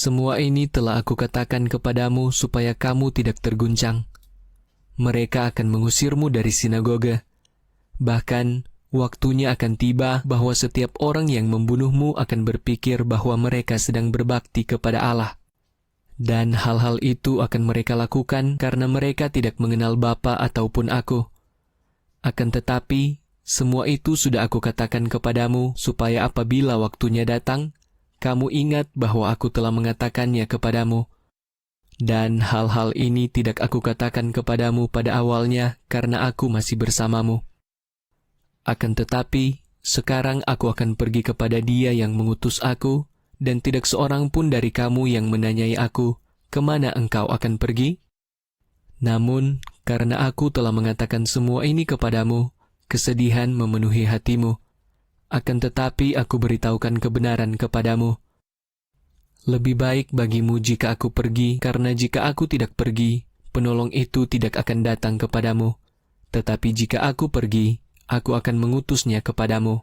Semua ini telah aku katakan kepadamu supaya kamu tidak terguncang. Mereka akan mengusirmu dari sinagoga. Bahkan, waktunya akan tiba bahwa setiap orang yang membunuhmu akan berpikir bahwa mereka sedang berbakti kepada Allah. Dan hal-hal itu akan mereka lakukan karena mereka tidak mengenal Bapa ataupun aku. Akan tetapi, semua itu sudah aku katakan kepadamu supaya apabila waktunya datang, kamu ingat bahwa aku telah mengatakannya kepadamu. Dan hal-hal ini tidak aku katakan kepadamu pada awalnya karena aku masih bersamamu. Akan tetapi, sekarang aku akan pergi kepada Dia yang mengutus aku, dan tidak seorang pun dari kamu yang menanyai aku, kemana engkau akan pergi? Namun, karena aku telah mengatakan semua ini kepadamu, kesedihan memenuhi hatimu. Akan tetapi aku beritahukan kebenaran kepadamu. Lebih baik bagimu jika aku pergi, karena jika aku tidak pergi, penolong itu tidak akan datang kepadamu. Tetapi jika aku pergi, aku akan mengutusnya kepadamu.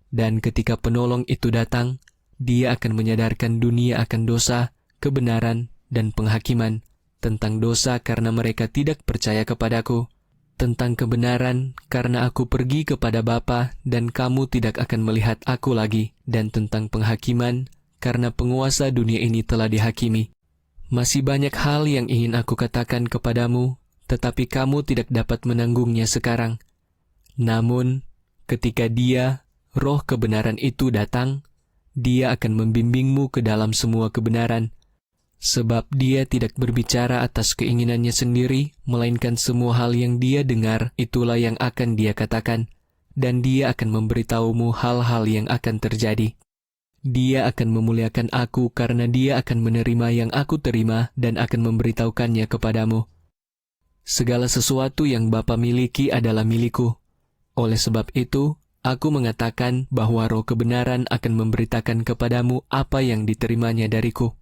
Dan ketika penolong itu datang, Dia akan menyadarkan dunia akan dosa, kebenaran, dan penghakiman, tentang dosa karena mereka tidak percaya kepadaku, tentang kebenaran karena aku pergi kepada Bapa dan kamu tidak akan melihat aku lagi, dan tentang penghakiman karena penguasa dunia ini telah dihakimi. Masih banyak hal yang ingin aku katakan kepadamu, tetapi kamu tidak dapat menanggungnya sekarang. Namun, ketika Dia, Roh kebenaran itu datang, Dia akan membimbingmu ke dalam semua kebenaran, sebab Dia tidak berbicara atas keinginannya sendiri, melainkan semua hal yang Dia dengar, itulah yang akan Dia katakan, dan Dia akan memberitahumu hal-hal yang akan terjadi. Dia akan memuliakan aku karena Dia akan menerima yang aku terima dan akan memberitahukannya kepadamu. Segala sesuatu yang Bapa miliki adalah milikku. Oleh sebab itu, aku mengatakan bahwa Roh kebenaran akan memberitakan kepadamu apa yang diterimanya dariku.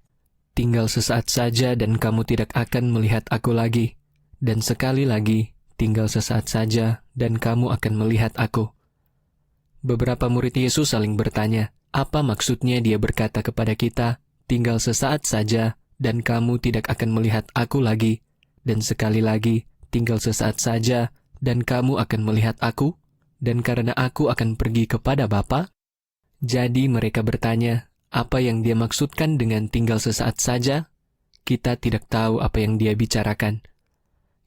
Tinggal sesaat saja dan kamu tidak akan melihat aku lagi. Dan sekali lagi, tinggal sesaat saja dan kamu akan melihat aku. Beberapa murid Yesus saling bertanya, apa maksudnya Dia berkata kepada kita, tinggal sesaat saja dan kamu tidak akan melihat aku lagi. Dan sekali lagi, tinggal sesaat saja dan kamu akan melihat aku. Dan karena aku akan pergi kepada Bapa. Jadi mereka bertanya, apa yang Dia maksudkan dengan tinggal sesaat saja? Kita tidak tahu apa yang Dia bicarakan.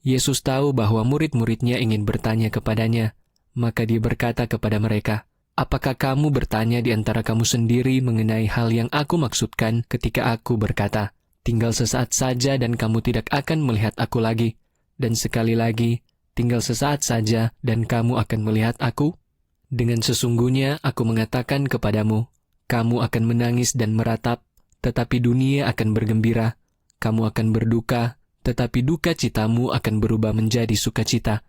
Yesus tahu bahwa murid-muridnya ingin bertanya kepadanya, maka Dia berkata kepada mereka, apakah kamu bertanya di antara kamu sendiri mengenai hal yang aku maksudkan ketika aku berkata, tinggal sesaat saja dan kamu tidak akan melihat aku lagi, dan sekali lagi, tinggal sesaat saja dan kamu akan melihat aku? Dengan sesungguhnya aku mengatakan kepadamu, kamu akan menangis dan meratap, tetapi dunia akan bergembira. Kamu akan berduka, tetapi duka citamu akan berubah menjadi sukacita.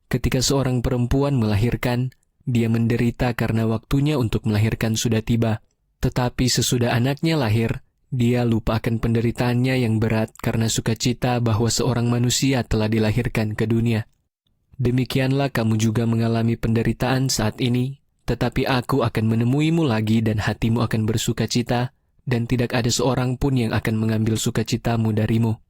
Ketika seorang perempuan melahirkan, dia menderita karena waktunya untuk melahirkan sudah tiba. Tetapi sesudah anaknya lahir, dia lupa akan penderitaannya yang berat karena sukacita bahwa seorang manusia telah dilahirkan ke dunia. Demikianlah kamu juga mengalami penderitaan saat ini, tetapi aku akan menemuimu lagi dan hatimu akan bersukacita, dan tidak ada seorang pun yang akan mengambil sukacitamu darimu.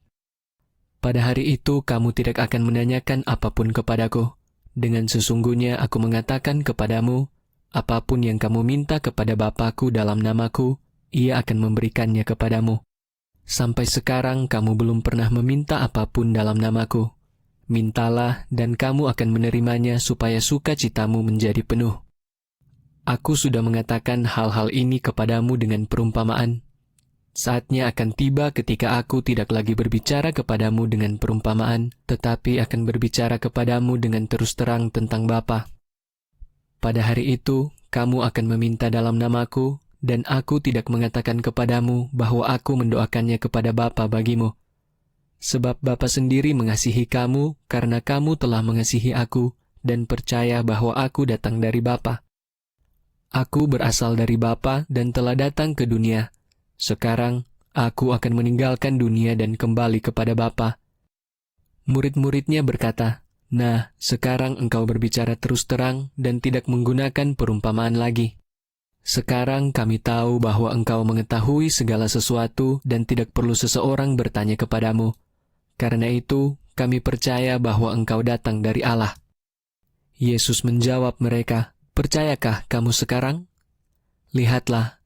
Pada hari itu kamu tidak akan menanyakan apapun kepadaku. Dengan sesungguhnya aku mengatakan kepadamu, apapun yang kamu minta kepada Bapa-Ku dalam nama-Ku, Ia akan memberikannya kepadamu. Sampai sekarang kamu belum pernah meminta apapun dalam nama-Ku. Mintalah dan kamu akan menerimanya supaya sukacitamu menjadi penuh. Aku sudah mengatakan hal-hal ini kepadamu dengan perumpamaan. Saatnya akan tiba ketika aku tidak lagi berbicara kepadamu dengan perumpamaan, tetapi akan berbicara kepadamu dengan terus terang tentang Bapa. Pada hari itu, kamu akan meminta dalam nama-Ku, dan aku tidak mengatakan kepadamu bahwa aku mendoakannya kepada Bapa bagimu. Sebab Bapa sendiri mengasihi kamu karena kamu telah mengasihi aku dan percaya bahwa aku datang dari Bapa. Aku berasal dari Bapa dan telah datang ke dunia. Sekarang, aku akan meninggalkan dunia dan kembali kepada Bapa. Murid-muridnya berkata, nah, sekarang engkau berbicara terus terang dan tidak menggunakan perumpamaan lagi. Sekarang kami tahu bahwa Engkau mengetahui segala sesuatu dan tidak perlu seseorang bertanya kepadamu. Karena itu, kami percaya bahwa Engkau datang dari Allah." Yesus menjawab mereka, "Percayakah kamu sekarang? Lihatlah,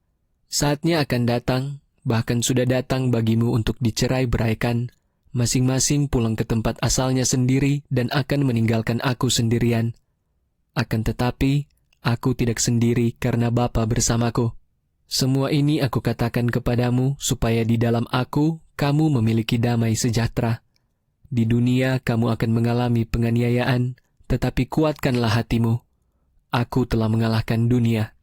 saatnya akan datang, bahkan sudah datang bagimu untuk dicerai-beraikan, masing-masing pulang ke tempat asalnya sendiri dan akan meninggalkan aku sendirian. Akan tetapi, aku tidak sendiri karena Bapa bersamaku. Semua ini aku katakan kepadamu supaya di dalam aku kamu memiliki damai sejahtera. Di dunia kamu akan mengalami penganiayaan, tetapi kuatkanlah hatimu. Aku telah mengalahkan dunia."